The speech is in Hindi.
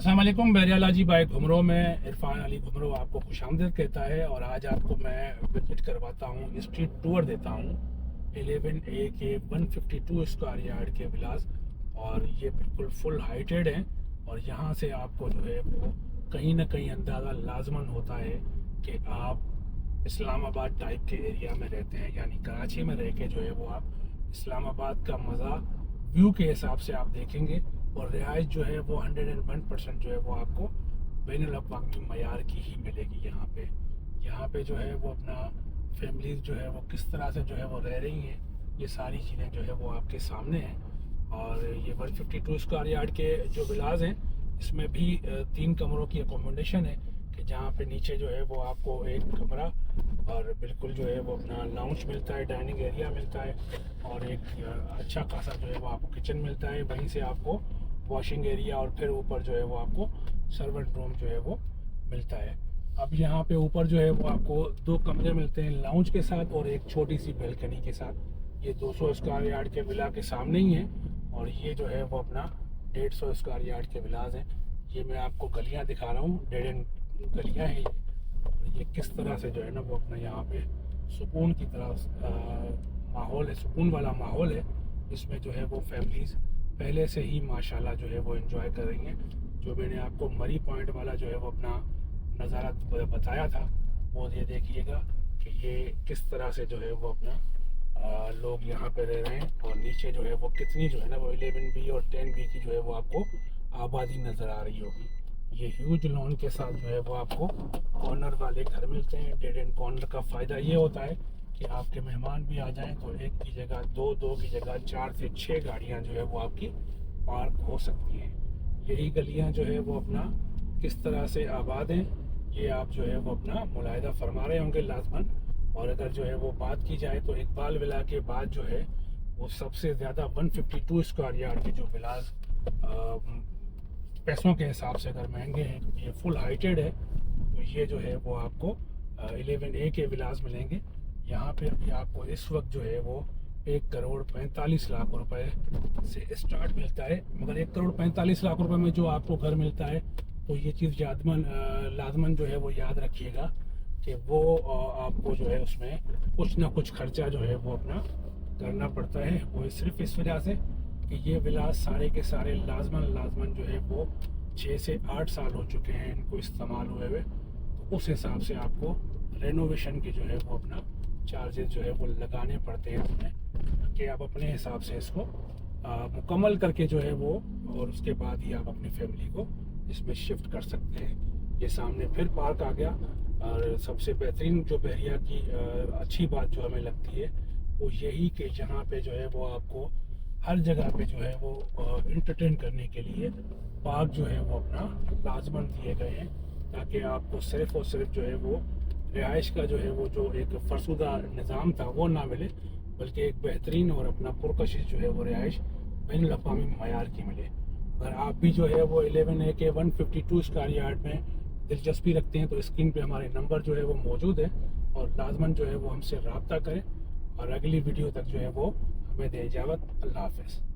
अस्सलाम वालेकुम। बहरियाला जी बाइक घुमरो में इरफान अली घुमरो आपको खुशामदीद कहता है और आज आपको मैं विजिट करवाता हूँ, स्ट्रीट टूर देता हूँ 11A के 152 स्क्वायर यार्ड के विलास। और ये बिल्कुल फुल हाइटेड है और यहाँ से आपको जो है वो कहीं ना कहीं अंदाज़ा लाजमन होता है कि आप इस्लामाबाद टाइप के एरिया में रहते हैं, यानी कराची में रह के जो है वो आप इस्लामाबाद का मज़ा व्यू के हिसाब से आप देखेंगे। और रिहाइश जो है वो 101% जो है वो आपको बैनुल-अक़वामी मयार की ही मिलेगी। यहाँ पे जो है वो अपना फैमिलीज जो है वो किस तरह से जो है वो रह रही हैं, ये सारी चीज़ें जो है वो आपके सामने हैं। और ये 152 स्क्वायर यार्ड के जो विलाज हैं इसमें भी 3 कमरों की अकोमोडेशन है कि जहाँ पे नीचे जो है वो आपको एक कमरा और बिल्कुल जो है वो अपना लाउंज मिलता है, डाइनिंग एरिया मिलता है और एक अच्छा खासा जो है वो आपको किचन मिलता है। वहीं से आपको वॉशिंग एरिया और फिर ऊपर जो है वो आपको सर्वेंट रूम जो है वो मिलता है। अब यहाँ पे ऊपर जो है वो आपको 2 कमरे मिलते हैं लाउंज के साथ और एक छोटी सी बैल्कनी के साथ। ये 200 स्क्वायर यार्ड के विला के सामने ही है और ये जो है वो अपना 150 स्क्वायर यार्ड के विलाज हैं। ये मैं आपको गलियाँ दिखा रहा हूँ, डेड एंड गलियाँ हैं ये किस तरह से जो है ना वो अपना यहाँ पे सुकून की तरह माहौल है, सुकून वाला माहौल है। इसमें जो है वो फैमिलीज़ पहले से ही माशाल्लाह जो है वो एंजॉय कर रही हैं। जो मैंने आपको मरी पॉइंट वाला जो है वो अपना नज़ारा बताया था, वो ये देखिएगा कि ये किस तरह से जो है वो अपना लोग यहाँ पे रह रहे हैं। और नीचे जो है वो कितनी जो है ना वो 11B और 10B की जो है वो आपको आबादी नज़र आ रही होगी। ये ह्यूज लॉन के साथ जो है वो आपको कॉर्नर वाले घर मिलते हैं। डेड एंड कॉर्नर का फ़ायदा ये होता है कि आपके मेहमान भी आ जाएं तो एक की जगह दो की जगह 4 से 6 गाड़ियाँ जो है वो आपकी पार्क हो सकती हैं। यही गलियाँ जो है वो अपना किस तरह से आबाद हैं ये आप जो है वो अपना मुलाहिदा फरमा रहे होंगे लाजमन। और अगर जो है वो बात की जाए तो इकबाल विला के बाद जो है वो सबसे ज़्यादा 152 स्क्वायर यार्ड के जो विलाज पैसों के हिसाब से अगर महंगे हैं, क्योंकि ये फुल हाइटेड है, तो ये जो है वो आपको 11A के विलास मिलेंगे। यहाँ पे अभी आपको इस वक्त जो है वो 1,45,00,000 रुपए से स्टार्ट मिलता है। मगर 1,45,00,000 रुपए में जो आपको घर मिलता है तो ये चीज़ लाजमन जो है वो याद रखिएगा कि वो आपको जो है उसमें कुछ ना कुछ खर्चा जो है वो अपना करना पड़ता है। वो सिर्फ इस वजह से कि ये विलास सारे के सारे लाजमन जो है वो 6 से 8 साल हो चुके हैं इनको इस्तेमाल हुए हुए। तो उस हिसाब से आपको रेनोवेशन के जो है वो अपना चार्जेस जो है वो लगाने पड़ते हैं उसमें, कि आप अपने हिसाब से इसको मुकम्मल करके जो है वो और उसके बाद ही आप अपनी फैमिली को इसमें शिफ्ट कर सकते हैं। ये सामने फिर पार्क आ गया। और सबसे बेहतरीन जो बहरिया की अच्छी बात जो हमें लगती है वो यही कि यहाँ पे जो है वो आपको हर जगह पे जो है वो इंटरटेन करने के लिए पार्क जो है वो अपना लाजमन दिए गए हैं, ताकि आपको सिर्फ और सिर्फ जो है वो रिहाइश का जो है वो जो एक फरसुदा निज़ाम था वो ना मिले, बल्कि एक बेहतरीन और अपना पुरकशिश जो है वो रिहाइश बैनुल-अक़वामी मयार की मिले। अगर आप भी जो है वो 11A के 152 स्क्वायर यार्ड में दिलचस्पी रखते हैं तो स्क्रीन पे हमारे नंबर जो है वो मौजूद है और लाजमन जो है वो हमसे रब्ता करें। और अगली वीडियो तक जो है वो हमें दे इजाज़त। अल्लाह हाफ़िज़।